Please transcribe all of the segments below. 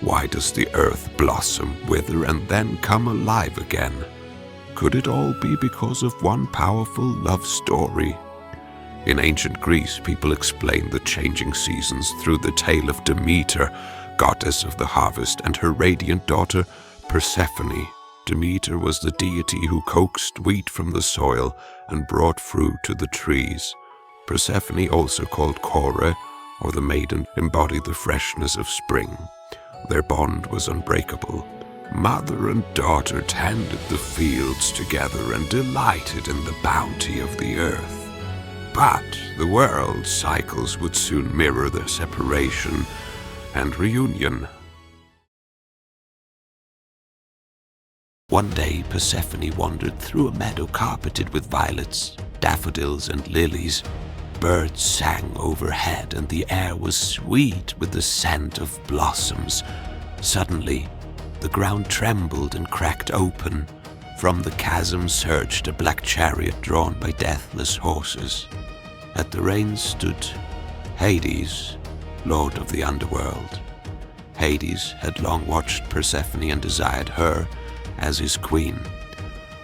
Why does the earth blossom, wither, and then come alive again? Could it all be because of one powerful love story? In ancient Greece, people explained the changing seasons through the tale of Demeter, goddess of the harvest, and her radiant daughter, Persephone. Demeter was the deity who coaxed wheat from the soil and brought fruit to the trees. Persephone, also called Kore, or the maiden, embodied the freshness of spring. Their bond was unbreakable. Mother and daughter tended the fields together and delighted in the bounty of the earth. But the world's cycles would soon mirror their separation and reunion. One day, Persephone wandered through a meadow carpeted with violets, daffodils, and lilies. Birds sang overhead, and the air was sweet with the scent of blossoms. Suddenly, the ground trembled and cracked open. From the chasm surged a black chariot drawn by deathless horses. At the reins stood Hades, lord of the underworld. Hades had long watched Persephone and desired her as his queen.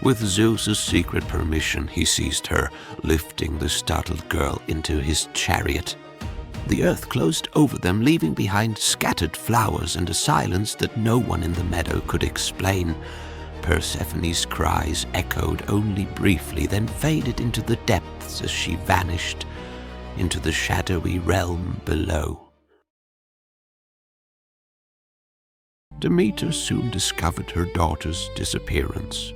With Zeus's secret permission, he seized her, lifting the startled girl into his chariot. The earth closed over them, leaving behind scattered flowers and a silence that no one in the meadow could explain. Persephone's cries echoed only briefly, then faded into the depths as she vanished into the shadowy realm below. Demeter soon discovered her daughter's disappearance.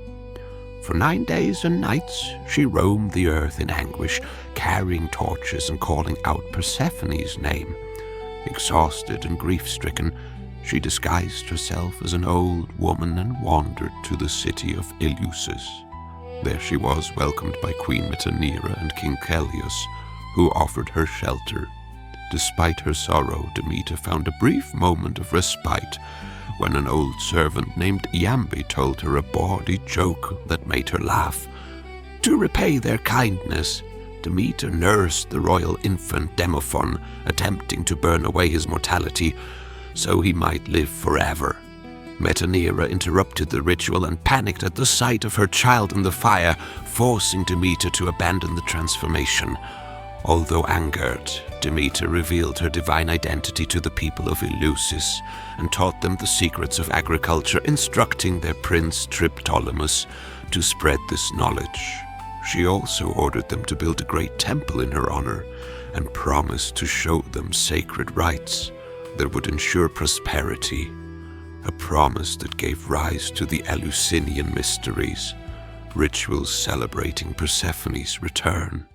For 9 days and nights, she roamed the earth in anguish, carrying torches and calling out Persephone's name. Exhausted and grief-stricken, she disguised herself as an old woman and wandered to the city of Eleusis. There she was welcomed by Queen Metaneira and King Eleus, who offered her shelter. Despite her sorrow, Demeter found a brief moment of respite when an old servant named Iambe told her a bawdy joke that made her laugh. To repay their kindness, Demeter nursed the royal infant Demophon, attempting to burn away his mortality so he might live forever. Metaneira interrupted the ritual and panicked at the sight of her child in the fire, forcing Demeter to abandon the transformation. Although angered, Demeter revealed her divine identity to the people of Eleusis and taught them the secrets of agriculture, instructing their prince Triptolemus to spread this knowledge. She also ordered them to build a great temple in her honor and promised to show them sacred rites that would ensure prosperity, a promise that gave rise to the Eleusinian Mysteries, rituals celebrating Persephone's return.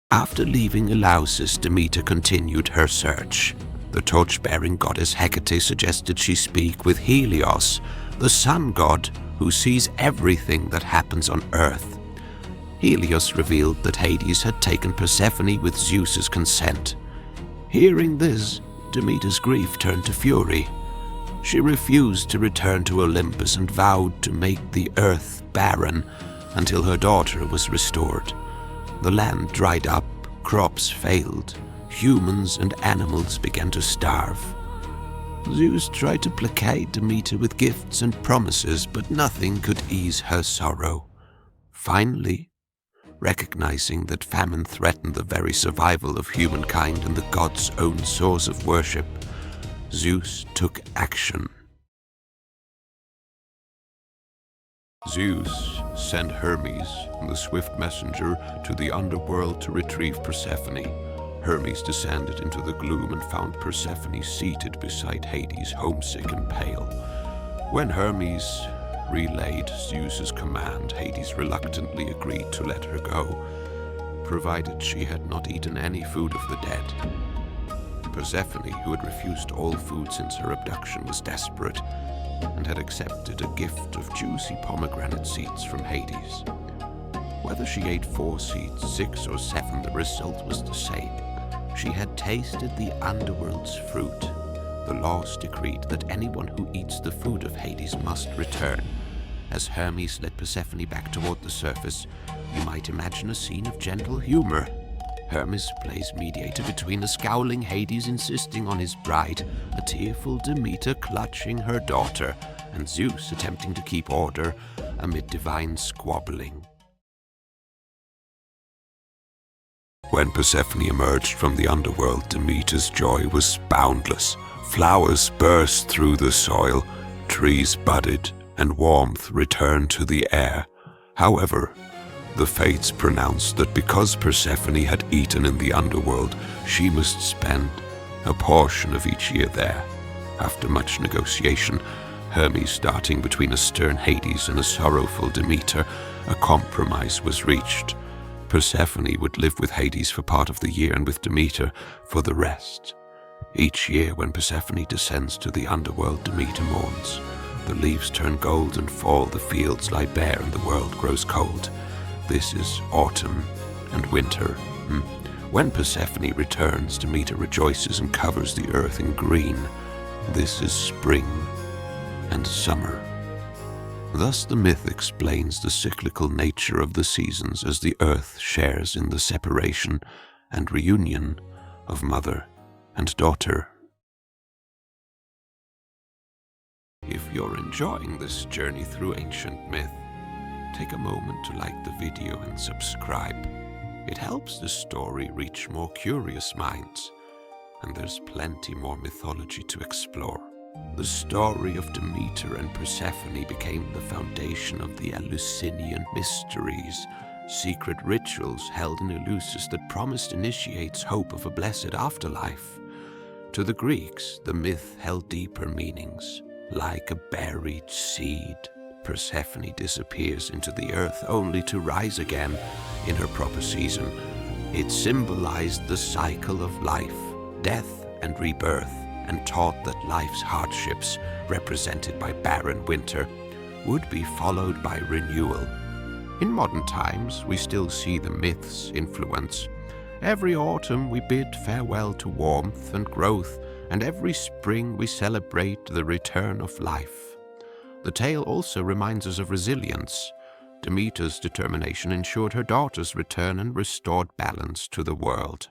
After leaving Eleusis, Demeter continued her search. The torch-bearing goddess Hecate suggested she speak with Helios, the sun god who sees everything that happens on Earth. Helios revealed that Hades had taken Persephone with Zeus's consent. Hearing this, Demeter's grief turned to fury. She refused to return to Olympus and vowed to make the earth barren until her daughter was restored. The land dried up, crops failed, humans and animals began to starve. Zeus tried to placate Demeter with gifts and promises, but nothing could ease her sorrow. Finally, recognizing that famine threatened the very survival of humankind and the god's own source of worship, Zeus took action. Zeus sent Hermes, the swift messenger, to the underworld to retrieve Persephone. Hermes descended into the gloom and found Persephone seated beside Hades, homesick and pale. When Hermes relayed Zeus's command, Hades reluctantly agreed to let her go, provided she had not eaten any food of the dead. Persephone, who had refused all food since her abduction, was desperate and had accepted a gift of juicy pomegranate seeds from Hades. Whether she ate 4 seeds, 6 or 7, the result was the same. She had tasted the underworld's fruit. The laws decreed that anyone who eats the food of Hades must return. As Hermes led Persephone back toward the surface, you might imagine a scene of gentle humor. Hermes plays mediator between a scowling Hades insisting on his bride, a tearful Demeter clutching her daughter, and Zeus attempting to keep order amid divine squabbling. When Persephone emerged from the underworld, Demeter's joy was boundless. Flowers burst through the soil, trees budded, and warmth returned to the air. However, the fates pronounced that because Persephone had eaten in the underworld, she must spend a portion of each year there. After much negotiation, Hermes starting between a stern Hades and a sorrowful Demeter, a compromise was reached. Persephone would live with Hades for part of the year and with Demeter for the rest. Each year when Persephone descends to the underworld, Demeter mourns. The leaves turn gold and fall, the fields lie bare, and the world grows cold. This is autumn and winter. When Persephone returns, Demeter rejoices and covers the earth in green. This is spring and summer. Thus the myth explains the cyclical nature of the seasons as the earth shares in the separation and reunion of mother and daughter. If you're enjoying this journey through ancient myth, take a moment to like the video and subscribe. It helps the story reach more curious minds, and there's plenty more mythology to explore. The story of Demeter and Persephone became the foundation of the Eleusinian Mysteries, secret rituals held in Eleusis that promised initiates hope of a blessed afterlife. To the Greeks, the myth held deeper meanings. Like a buried seed, Persephone disappears into the earth only to rise again in her proper season. It symbolized the cycle of life, death, and rebirth, and taught that life's hardships, represented by barren winter, would be followed by renewal. In modern times, we still see the myth's influence. Every autumn we bid farewell to warmth and growth, and every spring we celebrate the return of life. The tale also reminds us of resilience. Demeter's determination ensured her daughter's return and restored balance to the world.